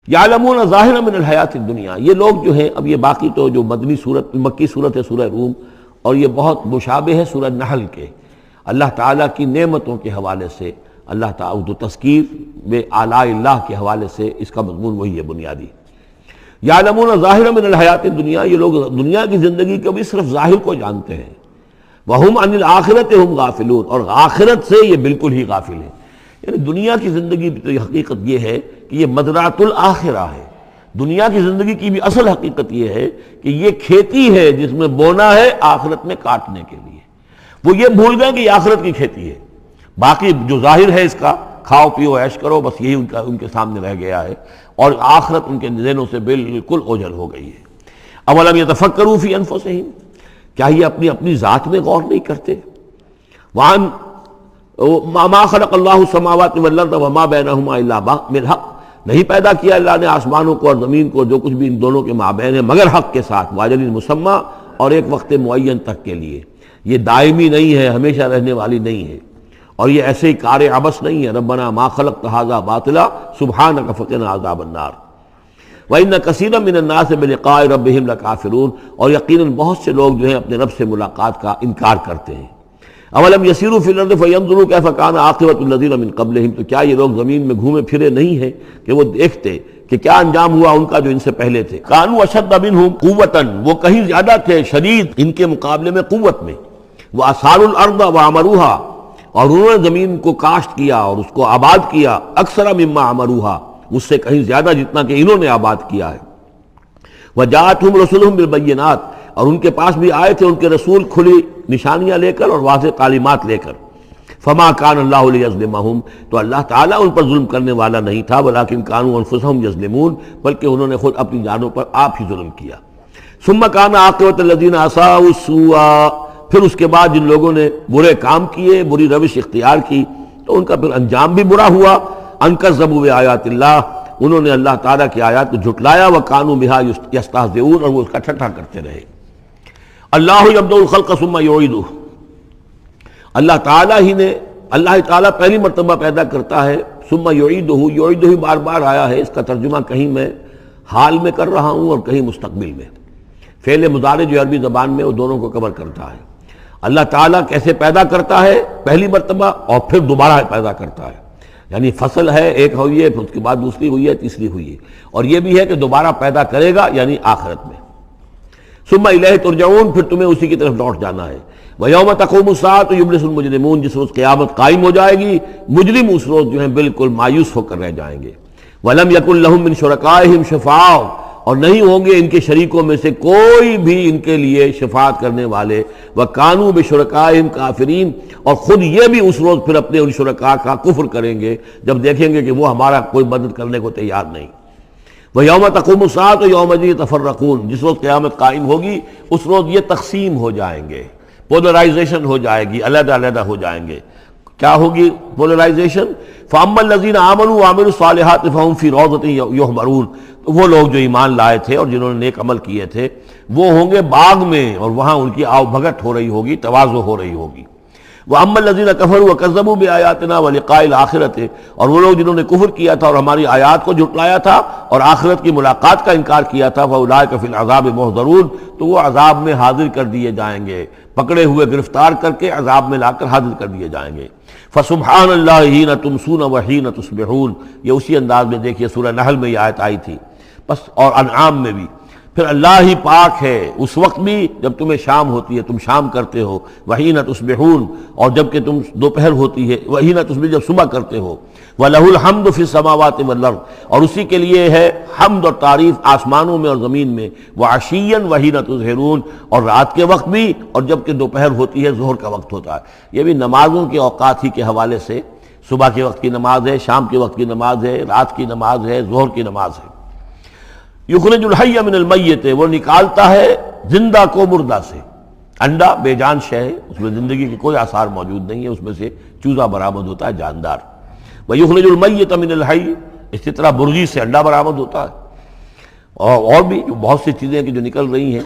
یعلمون ظاہرا من الحیات الدنیا، یہ لوگ جو ہیں، اب یہ باقی تو جو مدنی صورت مکی صورت ہے سورہ روم، اور یہ بہت مشابہ ہے سورہ نحل کے، اللہ تعالیٰ کی نعمتوں کے حوالے سے، اللہ تعالیٰ تو تذکیر بے آلاء اللہ کے حوالے سے اس کا مضمون وہی ہے بنیادی۔ یعلمون ظاہرا من الحیات الدنیا، یہ لوگ دنیا کی زندگی کو بھی صرف ظاہر کو جانتے ہیں، وہم عن الآخرۃ ہم غافلون، اور آخرت سے یہ بالکل ہی غافل ہیں۔ یعنی دنیا کی زندگی تو حقیقت یہ ہے کہ یہ مزرعۃ الآخرہ ہے، دنیا کی زندگی کی بھی اصل حقیقت یہ ہے کہ یہ کھیتی ہے جس میں بونا ہے آخرت میں کاٹنے کے لیے۔ وہ یہ بھول گئے کہ یہ آخرت کی کھیتی ہے، باقی جو ظاہر ہے اس کا کھاؤ پیو عیش کرو، بس یہی ان کے سامنے رہ گیا ہے، اور آخرت ان کے ذہنوں سے بالکل اوجھل ہو گئی ہے۔ اولم یتفکروا فی انفسہم، کیا یہ اپنی ذات میں غور نہیں کرتے؟ وان ما خلق اللہ السماوات والارض وما بینہما الا بالحق، نہیں پیدا کیا اللہ نے آسمانوں کو اور زمین کو، جو کچھ بھی ان دونوں کے مابین ہے، مگر حق کے ساتھ، واجل مسمى، اور ایک وقت معین تک کے لیے۔ یہ دائمی نہیں ہے، ہمیشہ رہنے والی نہیں ہے، اور یہ ایسے ہی کار عبث نہیں ہے۔ ربنا ما خلقت ھذا باطلا سبحانک فقنا عذاب النار وَإِنَّ كَثِيرًا مِّنَ النَّاسِ بِلِقَاءِ رَبِّهِمْ لَكَافِرُونَ، اور یقیناً بہت سے لوگ جو ہیں اپنے رب سے ملاقات کا انکار کرتے ہیں۔ اولم یسیروا فی الارض فینظروا کیف کان عاقبۃ الذین من قبلہم، تو کیا یہ لوگ زمین میں گھومے پھرے نہیں ہیں کہ وہ دیکھتے کہ کیا انجام ہوا ان کا جو ان سے پہلے تھے۔ کانوا اشد منہم قوۃ، وہ کہیں زیادہ تھے شدید ان کے مقابلے میں قوت میں۔ واثاروا الارض وعمروها، اور انہوں نے زمین کو کاشت کیا اور اس کو آباد کیا، اکثر مما عمروها، اس سے کہیں زیادہ جتنا کہ انہوں نے آباد کیا ہے۔ وجاءتهم رسلهم بالبینات، اور ان کے پاس بھی آئے تھے ان کے رسول کھلی نشانیاں لے کر اور واضح تعلیمات لے کر۔ فما کان اللہ لیظلمہم، تو اللہ تعالیٰ ان پر ظلم کرنے والا نہیں تھا، ولکن کانوا انفسہم یظلمون، بلکہ انہوں نے خود اپنی جانوں پر آپ ہی ظلم کیا۔ ثم کان عاقبۃ الذین اساءوا السوء، پھر اس کے بعد جن لوگوں نے برے کام کیے، بری روش اختیار کی، تو ان کا پھر انجام بھی برا ہوا۔ ان کذبوا بآیات اللہ، انہوں نے اللہ تعالیٰ کی آیات کو جھٹلایا، وکانوا بہا یستہزئون، اور وہ اس کا ٹھٹھا کرتے رہے۔ اللہ یبدأ الخلق ثم یعیدہ، اللہ تعالیٰ پہلی مرتبہ پیدا کرتا ہے، ثم یعیدہ، یعیدہ بار بار آیا ہے، اس کا ترجمہ کہیں میں حال میں کر رہا ہوں اور کہیں مستقبل میں۔ فعل مضارع جو عربی زبان میں وہ دونوں کو کور کرتا ہے۔ اللہ تعالیٰ کیسے پیدا کرتا ہے؟ پہلی مرتبہ، اور پھر دوبارہ پیدا کرتا ہے، یعنی فصل ہے ایک ہوئی ہے، پھر اس کے بعد دوسری ہوئی ہے، تیسری ہوئی ہے، اور یہ بھی ہے کہ دوبارہ پیدا کرے گا یعنی آخرت میں۔ ثم الیہ ترجعون، پھر تمہیں اسی کی طرف لوٹ جانا ہے۔ ویوم تقوم الساعۃ یبلس المجرمون، جس روز قیامت قائم ہو جائے گی مجرم اس روز جو ہیں بالکل مایوس ہو کر رہ جائیں گے۔ ولم یکن لہم من شرکائہم شفاع، اور نہیں ہوں گے ان کے شریکوں میں سے کوئی بھی ان کے لیے شفاعت کرنے والے۔ وَكَانُوا بِشُرَكَائِهِمْ كَافِرِينَ، اور خود یہ بھی اس روز پھر اپنے ان شرکاء کا کفر کریں گے جب دیکھیں گے کہ وہ ہمارا کوئی مدد کرنے کو تیار نہیں۔ وَيَوْمَ تَقُومُ السَّاعَةُ يَوْمَئِذٍ يَتَفَرَّقُونَ، جس روز قیامت قائم ہوگی اس روز یہ تقسیم ہو جائیں گے، پولرائزیشن ہو جائے گی، علیحدہ علیحدہ ہو جائیں گے۔ کیا ہوگی پولرائزیشن؟ فَأَمَّا الَّذِينَ آمَنُوا وَعَمِلُوا الصَّالِحَاتِ فَهُمْ فِي رَوْضَةٍ يُحْبَرُونَ، تو وہ لوگ جو ایمان لائے تھے اور جنہوں نے نیک عمل کیے تھے وہ ہوں گے باغ میں، اور وہاں ان کی آؤ بھگت ہو رہی ہوگی، تواضع ہو رہی ہوگی۔ وَأَمَّا الَّذِينَ كَفَرُوا وَكَذَّبُوا بِآيَاتِنَا وَلِقَاءِ الْآخِرَةِ، اور وہ لوگ جنہوں نے کفر کیا تھا اور ہماری آیات کو جھٹلایا تھا اور آخرت کی ملاقات کا انکار کیا تھا، فَأُولَٰئِكَ فِي الْعَذَابِ مُحْضَرُونَ، تو وہ عذاب میں حاضر کر دیے جائیں گے، پکڑے ہوئے گرفتار کر کے عذاب میں لا کر حاضر کر دیے جائیں گے۔ فَسُبْحَانَ اللَّهِ حِينَ تُمْسُونَ وَحِينَ تُصْبِحُونَ، یہ اسی انداز میں دیکھیے سورہ نحل میں یہ آیت آئی تھی، بس اور انعام میں بھی۔ پھر اللہ ہی پاک ہے اس وقت بھی جب تمہیں شام ہوتی ہے، تم شام کرتے ہو، وحین تصبحون، اور جب کہ تم دوپہر ہوتی ہے، وحین تصبح جب صبح کرتے ہو، وَلَهُ الْحَمْدُ فِي السَّمَاوَاتِ وَالْأَرْضِ، اور اسی کے لیے ہے حمد اور تعریف آسمانوں میں اور زمین میں، وَعَشِيًّا وَحِينَ تُظْهِرُونَ، اور رات کے وقت بھی اور جب کہ دوپہر ہوتی ہے، ظہر کا وقت ہوتا ہے۔ یہ بھی نمازوں کے اوقات ہی کے حوالے سے، صبح کے وقت کی نماز ہے، شام کے وقت کی نماز ہے، رات کی نماز ہے، ظہر کی نماز ہے۔ یخرج الحی من المیت، وہ نکالتا ہے زندہ کو مردہ سے۔ انڈا بے جان شے ہے، اس میں زندگی کے کوئی آثار موجود نہیں ہے، اس میں سے چوزہ برآمد ہوتا ہے جاندار۔ ویخرج المیت من الحی، اسی طرح مرغی سے انڈا برآمد ہوتا ہے، اور بھی جو بہت سی چیزیں کہ جو نکل رہی ہیں۔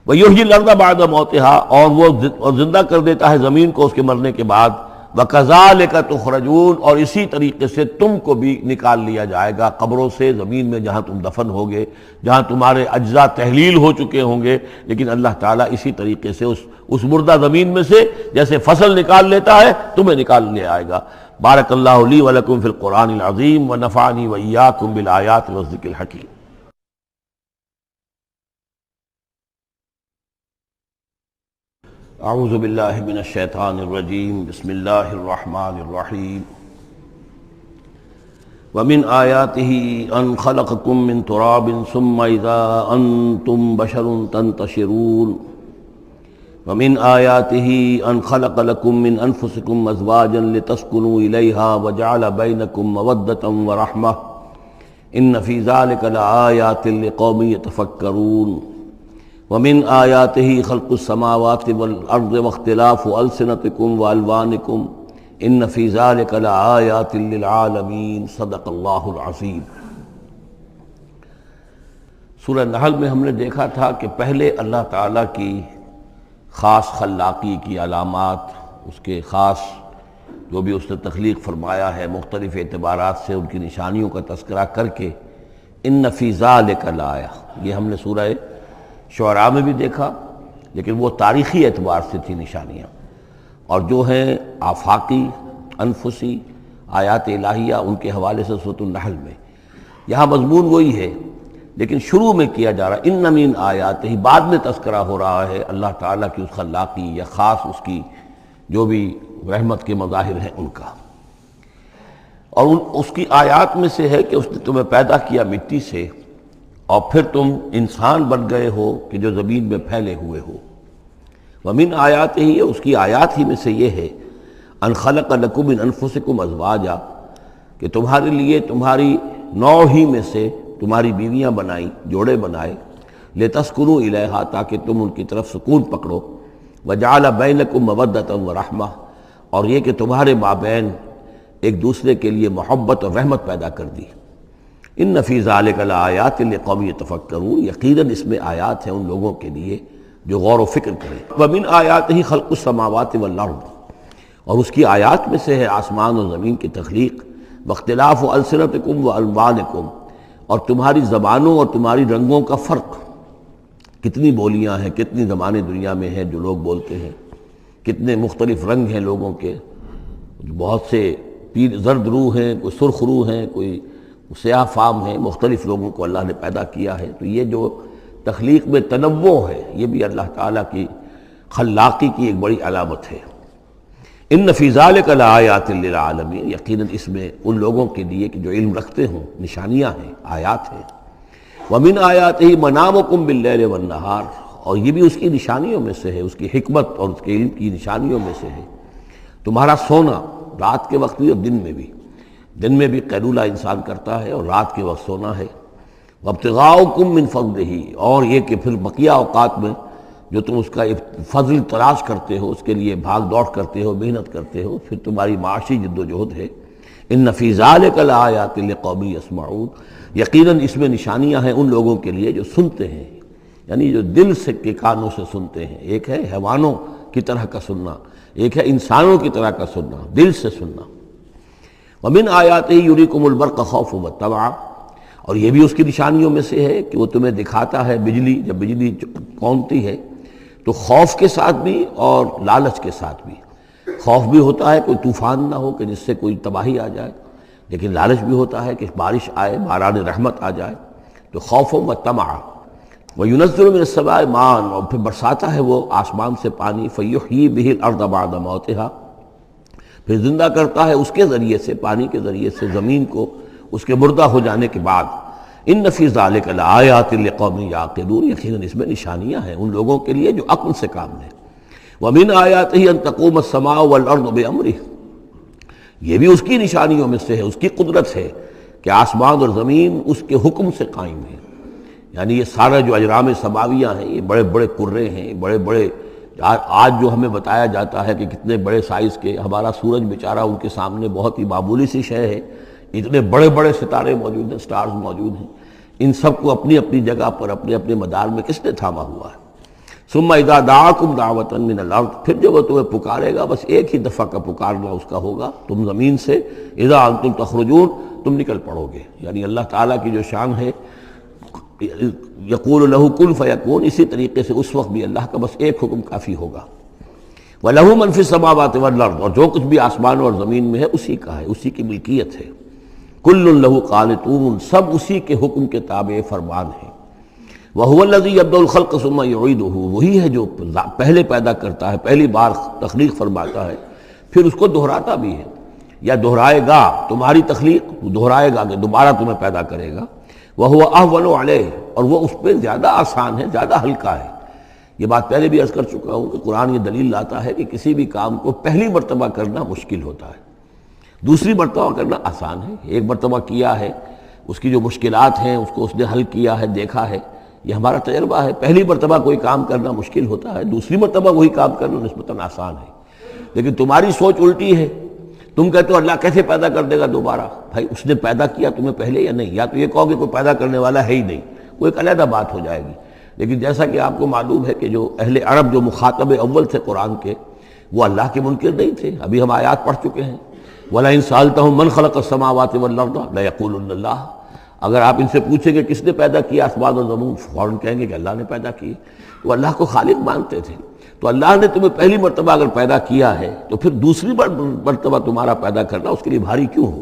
ویحیی الارض بعد موتہا، اور وہ زندہ کر دیتا ہے زمین کو اس کے مرنے کے بعد۔ وَكَذَلِكَ تُخْرَجُونَ، اور اسی طریقے سے تم کو بھی نکال لیا جائے گا قبروں سے، زمین میں جہاں تم دفن ہوگے، جہاں تمہارے اجزاء تحلیل ہو چکے ہوں گے، لیکن اللہ تعالیٰ اسی طریقے سے اس مردہ زمین میں سے جیسے فصل نکال لیتا ہے تمہیں نکال لے آئے گا۔ بارک اللہ لی ولکم فی القرآن العظیم ونفعنی وإیاکم بالآیات والذکر الحکیم۔ اعوذ باللہ من الشیطان الرجیم، بسم اللہ الرحمن الرحیم۔ ومن آیاتہ ان خلقکم من تراب ثم اذا انتم بشر تنتشرون۔ ومن آیاتہ ان خلق لکم من انفسکم ازواجا لتسکنوا الیہا وجعل بینکم مودۃ ورحمۃ ان فی ذلک لآیات لقوم یتفکرون۔ ومن آیاتہ خلق السماوات والارض واختلاف السنتکم والوانکم ان فی ذلک لآیات للعالمین۔ صدق اللہ العظیم۔ سورہ نحل میں ہم نے دیکھا تھا کہ پہلے اللہ تعالیٰ کی خاص خلاقی کی علامات، اس کے خاص جو بھی اس نے تخلیق فرمایا ہے مختلف اعتبارات سے ان کی نشانیوں کا تذکرہ کر کے ان فی ذلک لآیہ، یہ ہم نے سورہ شعراء میں بھی دیکھا، لیکن وہ تاریخی اعتبار سے تھی نشانیاں، اور جو ہیں آفاقی انفسی آیات الہیہ ان کے حوالے سے سورۃ النحل میں، یہاں مضمون وہی ہے لیکن شروع میں کیا جا رہا ان من آیات ہی، بعد میں تذکرہ ہو رہا ہے اللہ تعالیٰ کی اس خلاقی یا خاص اس کی جو بھی رحمت کے مظاہر ہیں ان کا، اور اس کی آیات میں سے ہے کہ اس نے تمہیں پیدا کیا مٹی سے اور پھر تم انسان بن گئے ہو کہ جو زمین میں پھیلے ہوئے ہو۔ ومن آیات ہی، اس کی آیات ہی میں سے یہ ہے ان خلق لکم من انفسکم ازواجا، کہ تمہارے لیے تمہاری نوع ہی میں سے تمہاری بیویاں بنائیں، جوڑے بنائے، لتسکنوا الیہا، تاکہ تم ان کی طرف سکون پکڑو، وجعل بینکم مودۃ ورحمۃ، اور یہ کہ تمہارے مابین ایک دوسرے کے لیے محبت اور رحمت پیدا کر دی۔ ان فی ذلک لآیات لقوم یتفکرون، یقیناً اس میں آیات ہیں ان لوگوں کے لیے جو غور و فکر کریں۔ ومن آیاتہ خلق السماوات والارض، اور اس کی آیات میں سے ہے آسمان اور زمین کی تخلیق، واختلاف السنتکم والوانکم، اور تمہاری زبانوں اور تمہاری رنگوں کا فرق، کتنی بولیاں ہیں، کتنی زبانیں دنیا میں ہیں جو لوگ بولتے ہیں، کتنے مختلف رنگ ہیں لوگوں کے، بہت سے زرد روح ہیں، کوئی سرخ روح ہیں، کوئی سیاہ فام ہیں، مختلف لوگوں کو اللہ نے پیدا کیا ہے۔ تو یہ جو تخلیق میں تنوع ہے یہ بھی اللہ تعالیٰ کی خلاقی کی ایک بڑی علامت ہے۔ ان فی ذلک لآیات للعالمین، یقیناً اس میں ان لوگوں کے لیے کہ جو علم رکھتے ہوں نشانیاں ہیں، آیات ہیں۔ ومن آیاتہ منامکم باللیل والنہار، اور یہ بھی اس کی نشانیوں میں سے ہے، اس کی حکمت اور اس کے علم کی نشانیوں میں سے ہے تمہارا سونا، رات کے وقت بھی اور دن میں بھی قیلولہ انسان کرتا ہے اور رات کے وقت سونا ہے۔ وابتغاؤکم من فضلہ، اور یہ کہ پھر بقیہ اوقات میں جو تم اس کا فضل تلاش کرتے ہو، اس کے لیے بھاگ دوڑ کرتے ہو، محنت کرتے ہو، پھر تمہاری معاشی جد و جہد ہے۔ ان فی ذلک لآیات لقوم یسمعون، یقیناً اس میں نشانیاں ہیں ان لوگوں کے لیے جو سنتے ہیں، یعنی جو دل سے کے کانوں سے سنتے ہیں۔ ایک ہے حیوانوں کی طرح کا سننا، ایک ہے انسانوں کی طرح کا سننا، دل سے سننا۔ ومن آیاتہ یریکم البرق خوفا وطمعا، اور یہ بھی اس کی نشانیوں میں سے ہے کہ وہ تمہیں دکھاتا ہے بجلی، جب بجلی کونتی ہے تو خوف کے ساتھ بھی اور لالچ کے ساتھ بھی۔ خوف بھی ہوتا ہے کوئی طوفان نہ ہو کہ جس سے کوئی تباہی آ جائے، لیکن لالچ بھی ہوتا ہے کہ بارش آئے، باران رحمت آ جائے، تو خوف و طمع۔ وَيُنَزِّلُ مِنَ السَّمَاءِ مَاءً، اور پھر برساتا ہے وہ آسمان سے پانی، فَيُحْيِي بِهِ الْأَرْضَ بَعْدَ مَوْتِهَا، پھر زندہ کرتا ہے اس کے ذریعے سے، پانی کے ذریعے سے زمین کو اس کے مردہ ہو جانے کے بعد۔ ان فی ذلک لآیات لقوم یعقلون، یقیناً اس میں نشانیاں ہیں ان لوگوں کے لیے جو عقل سے کام لیں۔ ومن آیاتہ ان تقوم السماء والارض بامرہ، یہ بھی اس کی نشانیوں میں سے ہے، اس کی قدرت ہے کہ آسمان اور زمین اس کے حکم سے قائم ہے۔ یعنی یہ سارا جو اجرام سماویہ ہیں، یہ بڑے بڑے کرے ہیں، بڑے بڑے، آج جو ہمیں بتایا جاتا ہے کہ کتنے بڑے سائز کے، ہمارا سورج بیچارہ ان کے سامنے بہت ہی معمولی سی شے ہے، اتنے بڑے بڑے ستارے موجود ہیں، سٹارز موجود ہیں، ان سب کو اپنی اپنی جگہ پر اپنے اپنے مدار میں کس نے تھاما ہوا ہے؟ ثم اذا دعاکم دعوتا من الارض، پھر جب وہ تمہیں پکارے گا بس ایک ہی دفعہ کا پکارنا اس کا ہوگا، تم زمین سے اذا انتم تخرجون، تم نکل پڑو گے۔ یعنی اللہ تعالیٰ کی جو شان ہے یقول لہ کن فیکون، اسی طریقے سے اس وقت بھی اللہ کا بس ایک حکم کافی ہوگا۔ وَلَهُ مَن فِي السَّمَاوَاتِ وَالْأَرْضِ، اور جو کچھ بھی آسمان اور زمین میں ہے اسی کا ہے، اسی کی ملکیت ہے۔ كُلٌّ لَهُ قَانِتُونَ، سب اسی کے حکم کے تابع فرمان ہیں۔ وَهُوَ الَّذِي يَبْدَأُ الْخَلْقَ ثُمَّ يُعِيدُهُ، وہی ہے جو پہلے پیدا کرتا ہے، پہلی بار تخلیق فرماتا ہے پھر اس کو دہراتا بھی ہے، یا دہرائے گا، تمہاری تخلیق دہرائے گا کہ دوبارہ تمہیں پیدا کرے گا۔ وَهُوَ أَهْوَنُ عَلَيْهِ، اور وہ اس پہ زیادہ آسان ہے، زیادہ ہلکا ہے۔ یہ بات پہلے بھی عرض کر چکا ہوں کہ قرآن یہ دلیل لاتا ہے کہ کسی بھی کام کو پہلی مرتبہ کرنا مشکل ہوتا ہے، دوسری مرتبہ کرنا آسان ہے۔ ایک مرتبہ کیا ہے، اس کی جو مشکلات ہیں اس کو اس نے حل کیا ہے، دیکھا ہے، یہ ہمارا تجربہ ہے۔ پہلی مرتبہ کوئی کام کرنا مشکل ہوتا ہے، دوسری مرتبہ وہی کام کرنا نسبتاً آسان ہے۔ لیکن تمہاری سوچ الٹی ہے، تم کہتے ہو اللہ کیسے پیدا کر دے گا دوبارہ؟ بھائی اس نے پیدا کیا تمہیں پہلے یا نہیں؟ یا تو یہ کہو کہ کوئی پیدا کرنے والا ہے ہی نہیں، وہ ایک علیحدہ بات ہو جائے گی۔ لیکن جیسا کہ آپ کو معلوم ہے کہ جو اہل عرب جو مخاطب اول تھے قرآن کے، وہ اللہ کے منکر نہیں تھے۔ ابھی ہم آیات پڑھ چکے ہیں، وَلَئِن سَأَلْتَهُم مَّن خَلَقَ السَّمَاوَاتِ وَالْأَرْضَ لَيَقُولُنَّ اللَّهُ، اگر آپ ان سے پوچھیں کہ کس نے پیدا کیا آسمان اور زمین، فوراً کہیں گے کہ اللہ نے پیدا کی۔ وہ اللہ کو خالق مانتے تھے۔ تو اللہ نے تمہیں پہلی مرتبہ اگر پیدا کیا ہے تو پھر دوسری مرتبہ تمہارا پیدا کرنا اس کے لیے بھاری کیوں ہو؟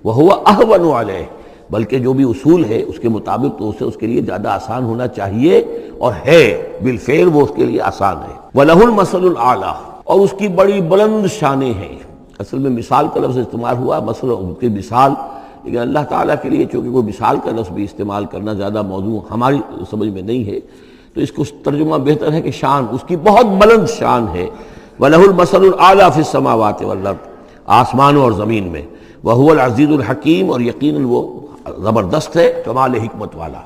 وَهُوَ أَهْوَنُ عَلَيْهِ، بلکہ جو بھی اصول ہے اس کے مطابق تو اسے اس کے لیے زیادہ آسان ہونا چاہیے، اور ہے بالفعل وہ اس کے لیے آسان ہے۔ وَلَهُ الْمَثَلُ الْأَعْلَىٰ، اور اس کی بڑی بلند شانیں ہیں۔ اصل میں مثال کا لفظ استعمال ہوا، مثلا اس کی مثال، لیکن اللہ تعالیٰ کے لیے چونکہ کوئی مثال کا لفظ بھی استعمال کرنا زیادہ موضوع ہماری سمجھ میں نہیں ہے، تو اس کو ترجمہ بہتر ہے کہ شان، اس کی بہت بلند شان ہے۔ وَلَهُ الْمَثَلُ الْأَعْلَىٰ فِي السَّمَاوَاتِ وَالْأَرْضِ، آسمانوں اور زمین میں۔ وَهُوَ الْعَزِيزُ الْحَكِيمُ، اور یقیناً وہ زبردست ہے، کمال حکمت والا۔